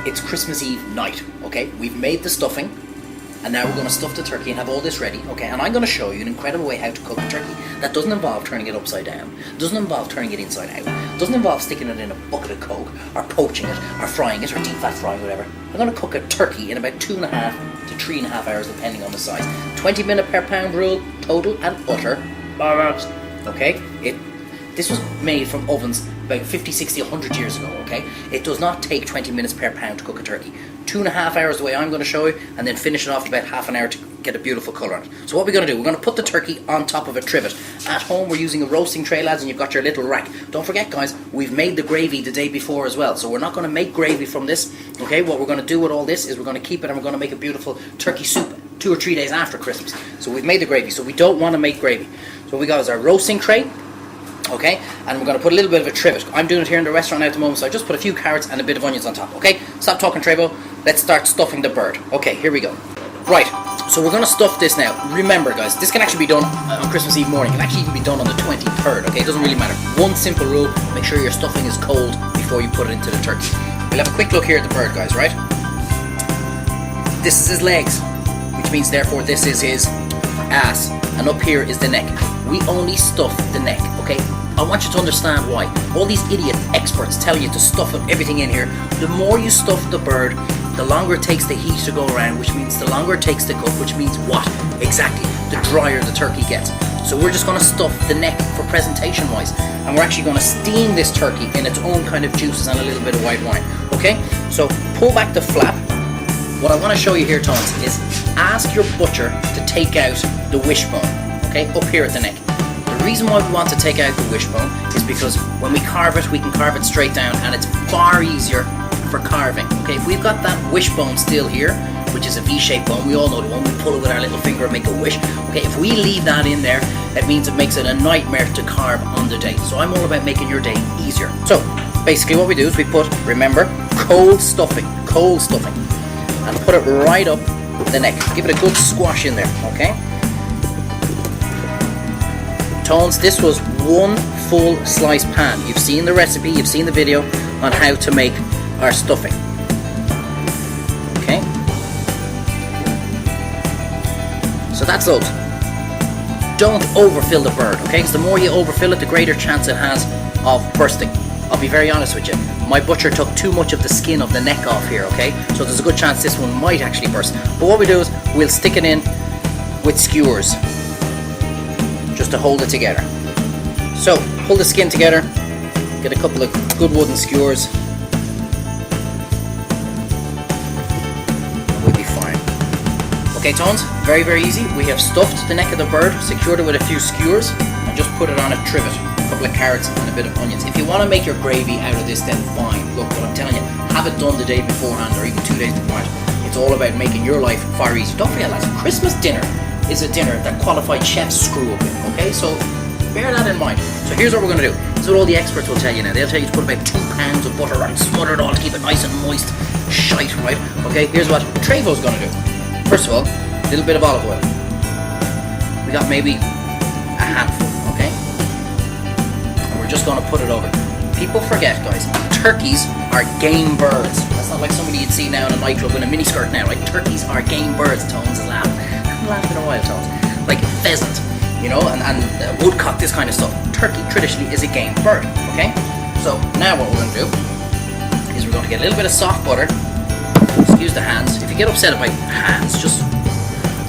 it's Christmas Eve night, okay? We've made the stuffing, and now we're going to stuff the turkey and have all this ready, okay? And I'm going to show you an incredible way how to cook a turkey. That doesn't involve turning it upside down, doesn't involve turning it inside out, doesn't involve sticking it in a bucket of Coke, or poaching it, or frying it, or deep fat frying, whatever. I'm going to cook a turkey in about 2.5 to 3.5 hours, depending on the size. 20 minute per pound rule, total and utter. Okay? This was made from ovens about 50, 60, 100 years ago, okay? It does not take 20 minutes per pound to cook a turkey. 2.5 hours the way I'm going to show you, and then finish it off about half an hour to get a beautiful colour on it. So what we're going to do, we're going to put the turkey on top of a trivet. At home we're using a roasting tray, lads, and you've got your little rack. Don't forget, guys, we've made the gravy the day before as well, so we're not going to make gravy from this, okay? What we're going to do with all this is we're going to keep it and we're going to make a beautiful turkey soup 2 or 3 days after Christmas. So we've made the gravy, so we don't want to make gravy. So what we got is our roasting tray, okay, and we're going to put a little bit of a trivet. I'm doing it here in the restaurant now at the moment, so I just put a few carrots and a bit of onions on top, okay? Stop talking, Treyvaud. Let's start stuffing the bird. Okay, here we go. Right, so we're going to stuff this now. Remember, guys, this can actually be done on Christmas Eve morning. It can actually even be done on the 23rd, okay? It doesn't really matter. One simple rule, make sure your stuffing is cold before you put it into the turkey. We'll have a quick look here at the bird, guys, right? This is his legs, which means, therefore, this is his ass. And up here is the neck. We only stuff the neck, okay? I want you to understand why. All these idiot experts tell you to stuff everything in here. The more you stuff the bird, the longer it takes the heat to go around, which means the longer it takes to cook, which means what? Exactly, the drier the turkey gets. So we're just going to stuff the neck for presentation wise. And we're actually going to steam this turkey in its own kind of juices and a little bit of white wine, okay? So pull back the flap. What I want to show you here, Tones, is ask your butcher to take out the wishbone, okay, up here at the neck. The reason why we want to take out the wishbone is because when we carve it, we can carve it straight down, and it's far easier for carving, okay? If we've got that wishbone still here, which is a V-shaped bone, we all know the one, we pull it with our little finger and make a wish, okay? If we leave that in there, it means it makes it a nightmare to carve on the day. So I'm all about making your day easier. So basically what we do is we put, remember, cold stuffing, and put it right up the neck. Give it a good squash in there, okay? Tones, this was one full slice pan. You've seen the recipe, you've seen the video on how to make our stuffing. Okay? So that's loads. Don't overfill the bird, okay? Because the more you overfill it, the greater chance it has of bursting. I'll be very honest with you. My butcher took too much of the skin of the neck off here, okay? So there's a good chance this one might actually burst. But what we do is we'll stick it in with skewers just to hold it together. So pull the skin together, get a couple of good wooden skewers, and we'll be fine. Okay, Tones, very, very easy. We have stuffed the neck of the bird, secured it with a few skewers, and just put it on a trivet. A couple of carrots and a bit of onions. If you want to make your gravy out of this, then fine. Look, what I'm telling you, have it done the day beforehand or even 2 days beforehand. It's all about making your life far easier. Don't forget, lads, Christmas dinner is a dinner that qualified chefs screw up in, okay? So bear that in mind. So here's what we're going to do. This is what all the experts will tell you now. They'll tell you to put about 2 pounds of butter and smother it all to keep it nice and moist. Shite, right? Okay, here's what Treyvaud's going to do. First of all, a little bit of olive oil. We got maybe a handful, okay? And we're just going to put it over. People forget, guys, turkeys are game birds. That's not like somebody you'd see now in a nightclub in a miniskirt now, right? Turkeys are game birds. Tones is laughing. Laughing in a while, Tones. Like pheasant, you know, and woodcock, this kind of stuff. Turkey traditionally is a game bird, okay? So now what we're going to do is we're going to get a little bit of soft butter. Excuse the hands. If you get upset about hands, just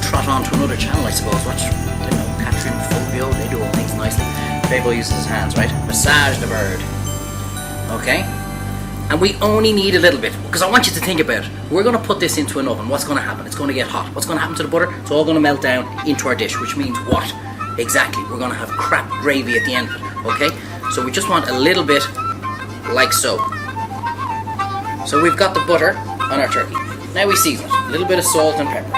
trot on to another channel, I suppose. Watch, I don't know, Catherine Fulvio, they do all things nicely. Treyvaud uses his hands, right? Massage the bird, okay? And we only need a little bit, because I want you to think about it. We're going to put this into an oven. What's going to happen? It's going to get hot. What's going to happen to the butter? It's all going to melt down into our dish, which means what? Exactly. We're going to have crap gravy at the end of it, okay? So we just want a little bit like so. So we've got the butter on our turkey. Now we season it. A little bit of salt and pepper.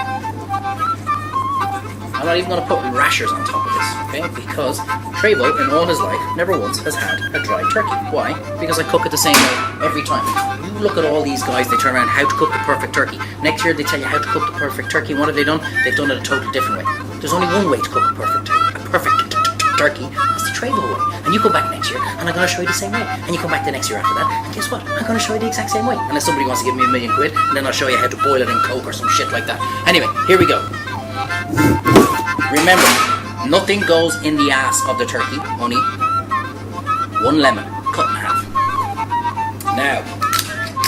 I'm not even going to put rashers on top of this, okay? Because Treyvaud, in all his life, never once has had a dry turkey. Why? Because I cook it the same way every time. You look at all these guys, they turn around how to cook the perfect turkey. Next year they tell you how to cook the perfect turkey. And what have they done? They've done it a totally different way. There's only one way to cook a perfect turkey. turkey, that's the Treyvaud way. And you come back next year, and I'm going to show you the same way. And you come back the next year after that, and guess what? I'm going to show you the exact same way. Unless somebody wants to give me £1 million, and then I'll show you how to boil it in Coke or some shit like that. Anyway, here we go. Remember, nothing goes in the ass of the turkey, only 1 lemon, cut in half. Now,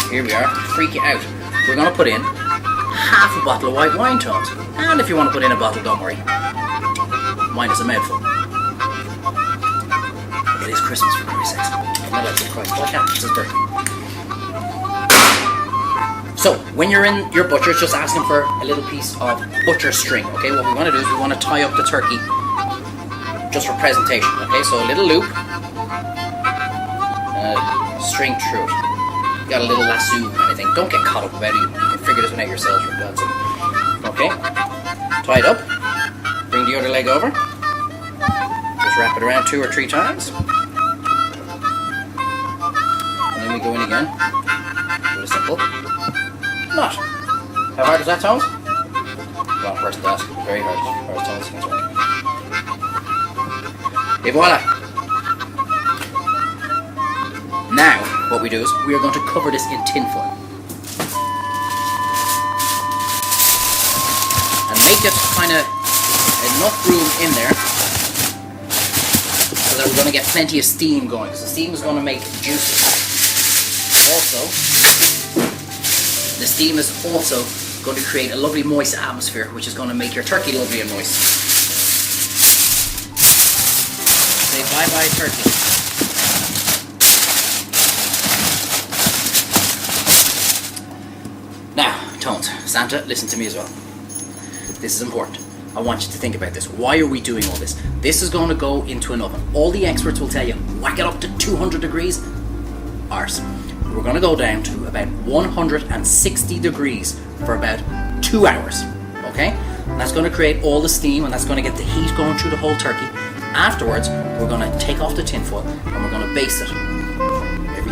here we are, freak it out. We're going to put in half a bottle of white wine, Tones. And if you want to put in a bottle, don't worry. Mine is a mouthful. It is Christmas, for Christ's sake. No, that's a Christ. Why can't? It's his birthday. So, when you're in your butcher's, just ask him for a little piece of butcher string, okay? What we want to do is we want to tie up the turkey just for presentation, okay? So a little loop, string through it. You got a little lasso kind of thing. Don't get caught up about it. You can figure this one out yourselves, for God's sake. Okay? Tie it up. Bring the other leg over. Just wrap it around 2 or 3 times. And then we go in again. Really simple. Not. How hard is that, Tones? Go on, first task. Very hard. Hard, Tones. That's right. Et voila. Now, what we do is we are going to cover this in tin foil. And make it kind of enough room in there so that we're going to get plenty of steam going. Because the steam is going to make juices. Also, the steam is also going to create a lovely moist atmosphere, which is going to make your turkey lovely and moist. Say bye-bye turkey. Now, Tones, Santa, listen to me as well. This is important. I want you to think about this. Why are we doing all this? This is going to go into an oven. All the experts will tell you, whack it up to 200 degrees. Arse. We're going to go down to about 160 degrees for about 2 hours. Okay? And that's going to create all the steam, and that's going to get the heat going through the whole turkey. Afterwards, we're going to take off the tin foil, and we're going to baste it.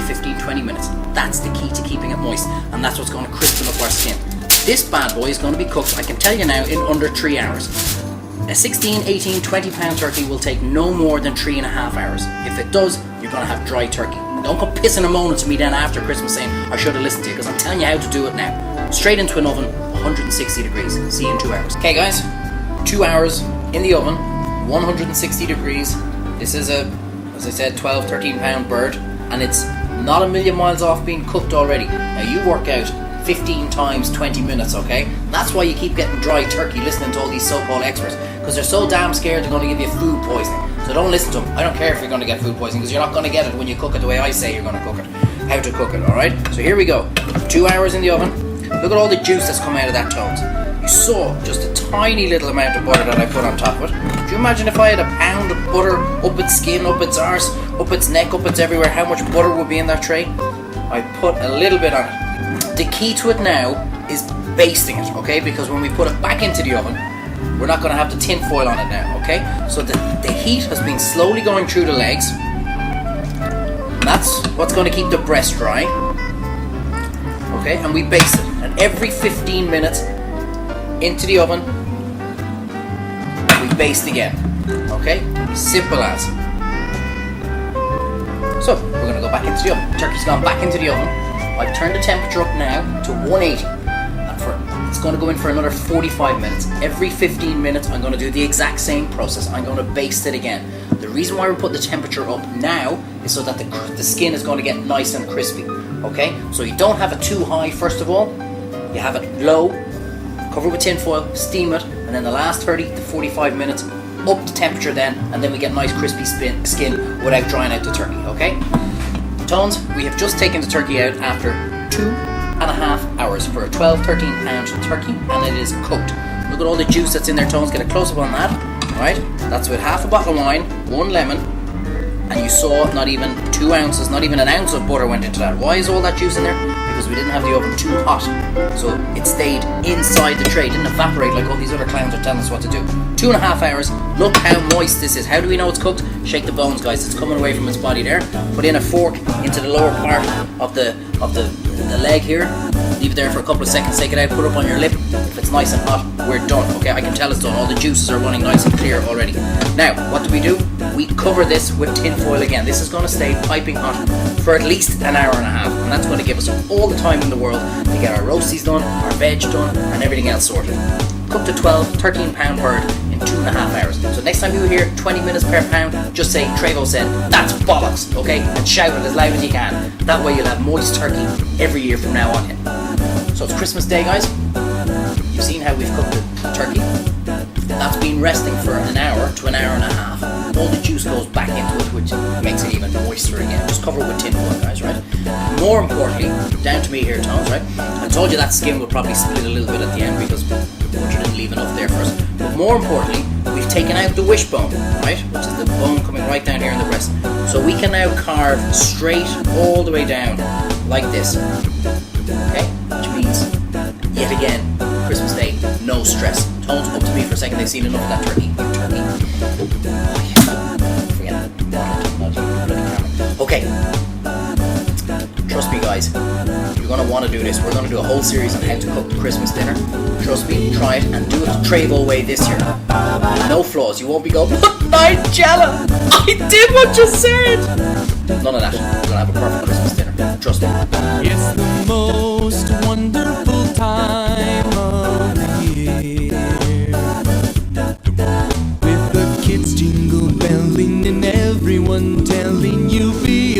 15-20 minutes. That's the key to keeping it moist, and that's what's going to crispen up our skin. This bad boy is going to be cooked, I can tell you now, in under 3 hours. A 16, 18, 20 pound turkey will take no more than 3.5 hours. If it does, you're going to have dry turkey. And don't come pissing and moaning to me then after Christmas saying I should have listened to you, because I'm telling you how to do it now. Straight into an oven, 160 degrees. See you in 2 hours. Okay guys, 2 hours in the oven, 160 degrees. This is a, as I said, 12, 13 pound bird, and it's not a million miles off being cooked already. Now you work out 15 times 20 minutes, okay? That's why you keep getting dry turkey listening to all these so-called experts, because they're so damn scared they're going to give you food poisoning. So don't listen to them. I don't care if you're going to get food poisoning, because you're not going to get it when you cook it the way I say you're going to cook it. How to cook it, alright? So here we go. 2 hours in the oven. Look at all the juice that's come out of that, Tones. You saw just a tiny little amount of butter that I put on top of it. Could you imagine if I had a pound of butter up its skin, up its arse, up its neck, up its everywhere, how much butter would be in that tray? I put a little bit on it. The key to it now is basting it, okay? Because when we put it back into the oven, we're not going to have the tin foil on it now, okay? So the heat has been slowly going through the legs. And that's what's going to keep the breast dry. Okay, and we baste it. And every 15 minutes into the oven, we baste again. Okay? Simple as. So, we're going to go back into the oven. Turkey's gone back into the oven. I've turned the temperature up now to 180. And it's going to go in for another 45 minutes. Every 15 minutes, I'm going to do the exact same process. I'm going to baste it again. The reason why we're putting the temperature up now is so that the skin is going to get nice and crispy. Okay? So you don't have it too high, first of all. You have it low, cover it with tin foil, steam it, and then the last 30 to 45 minutes, up the temperature then, and then we get nice crispy skin without drying out the turkey, okay? Tones, we have just taken the turkey out after 2.5 hours for a 12-13 pound turkey, and it is cooked. Look at all the juice that's in there, Tones. Get a close up on that. Alright? That's with half a bottle of wine, 1 lemon, and you saw not even 2 ounces, not even an ounce of butter went into that. Why is all that juice in there? Because we didn't have the oven too hot. So it stayed inside the tray, didn't evaporate like all these other clowns are telling us what to do. 2.5 hours. Look how moist this is. How do we know it's cooked? Shake the bones, guys. It's coming away from its body there. Put in a fork into the lower part of the leg here. Leave it there for a couple of seconds, take it out, put it up on your lip. If it's nice and hot, we're done. Okay, I can tell it's done. All the juices are running nice and clear already. Now, what do? We cover this with tin foil again. This is going to stay piping hot for at least an hour and a half, and that's going to give us all the time in the world to get our roasties done, our veg done, and everything else sorted. Cook to 12, 13 pound bird in 2.5 hours. So next time you hear 20 minutes per pound, just say Treyvaud said, that's bollocks, okay? And shout it as loud as you can. That way you'll have moist turkey every year from now on in. So it's Christmas Day, guys. You've seen how we've cooked the turkey. That's been resting for an hour to an hour and a half. All the juice goes back into it, which makes it even moister again. Just cover it with tin foil, guys, right? More importantly, down to me here, Tones, right? I told you that skin will probably split a little bit at the end because the butcher didn't leave enough there for us. But more importantly, we've taken out the wishbone, right? Which is the bone coming right down here in the breast. So we can now carve straight all the way down like this. Okay? Which means, yet again, Christmas Day, no stress. Tones, up to me for a second. They've seen enough of that turkey. Forget that. Okay. Trust me, guys. You're going to want to do this. We're going to do a whole series on how to cook the Christmas dinner. Trust me, try it and do it the Treyvaud way this year. No flaws. You won't be going, but Nigella, I did what you said. None of that. We're going to have a perfect Christmas dinner. Trust me. It's the most wonderful time of the year, with the kids jingle belling and everyone telling you be